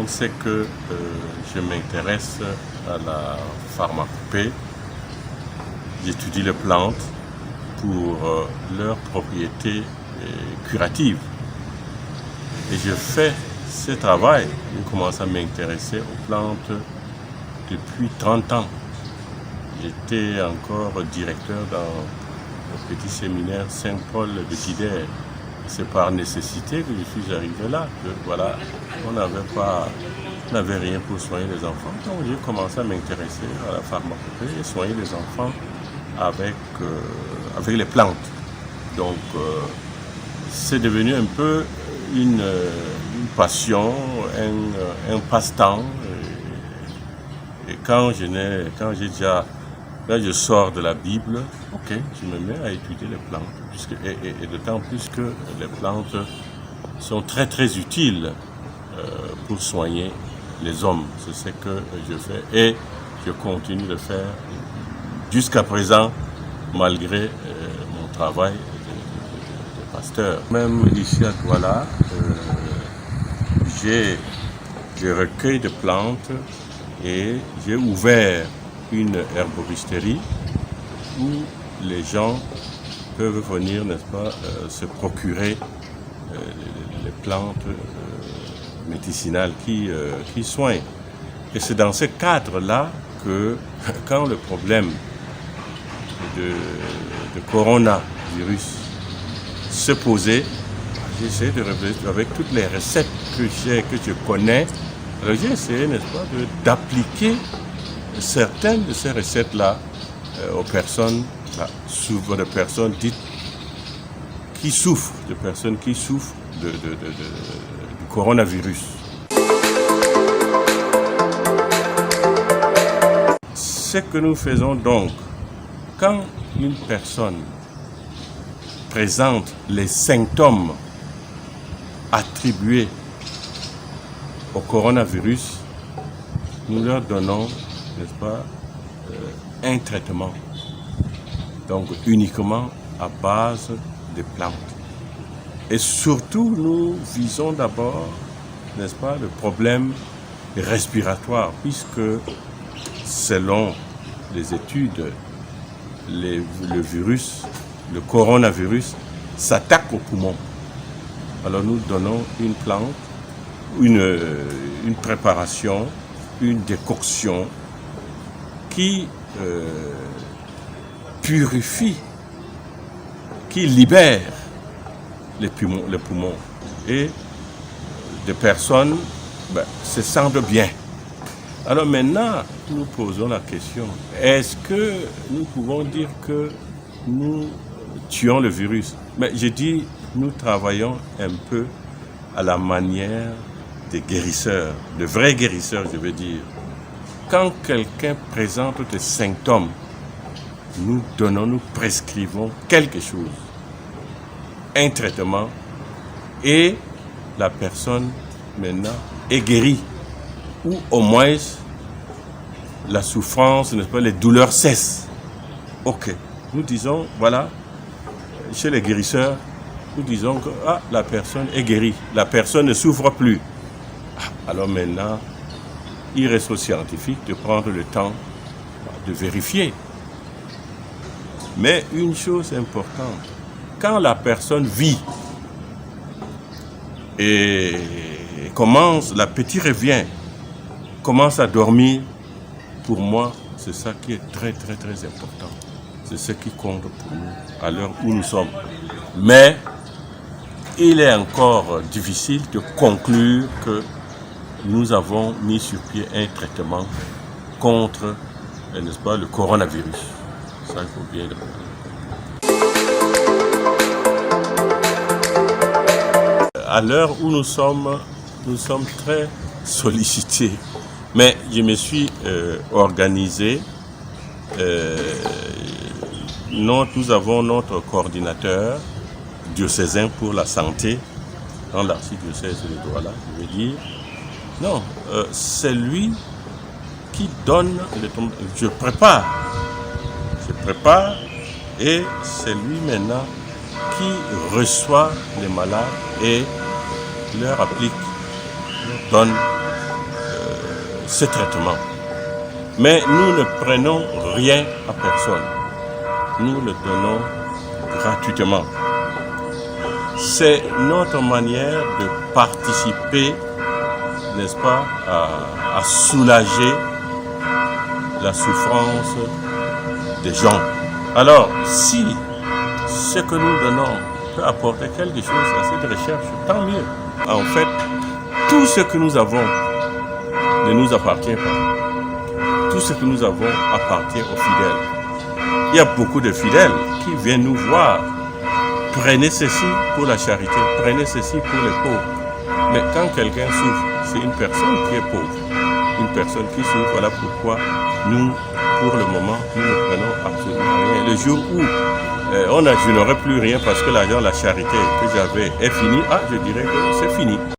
Donc c'est que je m'intéresse à la pharmacopée. J'étudie les plantes pour leurs propriétés curatives. Et je fais ce travail. Je commence à m'intéresser aux plantes depuis 30 ans. J'étais encore directeur dans le petit séminaire Saint-Paul de Guidère. C'est par nécessité que je suis arrivé là. Que, voilà, on n'avait rien pour soigner les enfants. Donc j'ai commencé à m'intéresser à la pharmacopée et soigner les enfants avec les plantes. Donc c'est devenu un peu une passion, un passe-temps. Et quand là je sors de la Bible, ok, je me mets à étudier les plantes. Et d'autant plus que les plantes sont très très utiles pour soigner les hommes. C'est ce que je fais et je continue de faire jusqu'à présent, malgré mon travail de pasteur. Même ici à Douala, je recueille de plantes et j'ai ouvert une herboristerie où les gens peuvent venir, n'est-ce pas, se procurer les plantes médicinales qui soignent. Et c'est dans ce cadre-là que, quand le problème de coronavirus se posait, j'ai essayé de réfléchir avec toutes les recettes que je connais. Alors j'ai essayé, n'est-ce pas, d'appliquer certaines de ces recettes-là aux personnes, souvent de personnes dites qui souffrent, de personnes qui souffrent du coronavirus. Ce que nous faisons donc, quand une personne présente les symptômes attribués au coronavirus, nous leur donnons, n'est-ce pas, un traitement, donc uniquement à base de plantes. Et surtout, nous visons d'abord, n'est-ce pas, le problème respiratoire, puisque selon les études, le virus, le coronavirus, s'attaque aux poumons. Alors nous donnons une plante, une préparation, une décoction qui purifie, qui libère les poumons. Et des personnes se sentent bien. Alors maintenant, nous posons la question, est-ce que nous pouvons dire que nous tuons le virus? Mais je dis, nous travaillons un peu à la manière des guérisseurs, de vrais guérisseurs, je veux dire. Quand quelqu'un présente des symptômes, nous prescrivons quelque chose, un traitement, et la personne maintenant est guérie, ou au moins la souffrance, n'est-ce pas, les douleurs cessent. Ok, nous disons, voilà, chez les guérisseurs, nous disons que la personne est guérie, la personne ne souffre plus. Alors maintenant, il reste aux scientifiques de prendre le temps de vérifier. Mais une chose importante, quand la personne vit et l'appétit revient, commence à dormir, pour moi, c'est ça qui est très très très important. C'est ce qui compte pour nous à l'heure où nous sommes. Mais il est encore difficile de conclure que nous avons mis sur pied un traitement contre, n'est-ce pas, le coronavirus. Ça, il faut bien le dire. À l'heure où nous sommes très sollicités. Mais je me suis organisé. Nous avons notre coordinateur diocésain pour la santé dans l'archidiocèse de Douala, je veux dire. Non, c'est lui qui donne le temps. Je prépare et c'est lui maintenant qui reçoit les malades et leur applique, leur donne ce traitement. Mais nous ne prenons rien à personne. Nous le donnons gratuitement. C'est notre manière de participer, n'est-ce pas, à soulager la souffrance des gens. Alors, si ce que nous donnons peut apporter quelque chose à cette recherche, tant mieux. En fait, tout ce que nous avons ne nous appartient pas. Tout ce que nous avons appartient aux fidèles. Il y a beaucoup de fidèles qui viennent nous voir. Prenez ceci pour la charité, prenez ceci pour les pauvres. Mais quand quelqu'un souffre, c'est une personne qui est pauvre, une personne qui souffre. Voilà pourquoi nous, pour le moment, nous ne prenons absolument rien. Le jour où je n'aurai plus rien parce que l'argent, la charité que j'avais est fini, je dirais que c'est fini.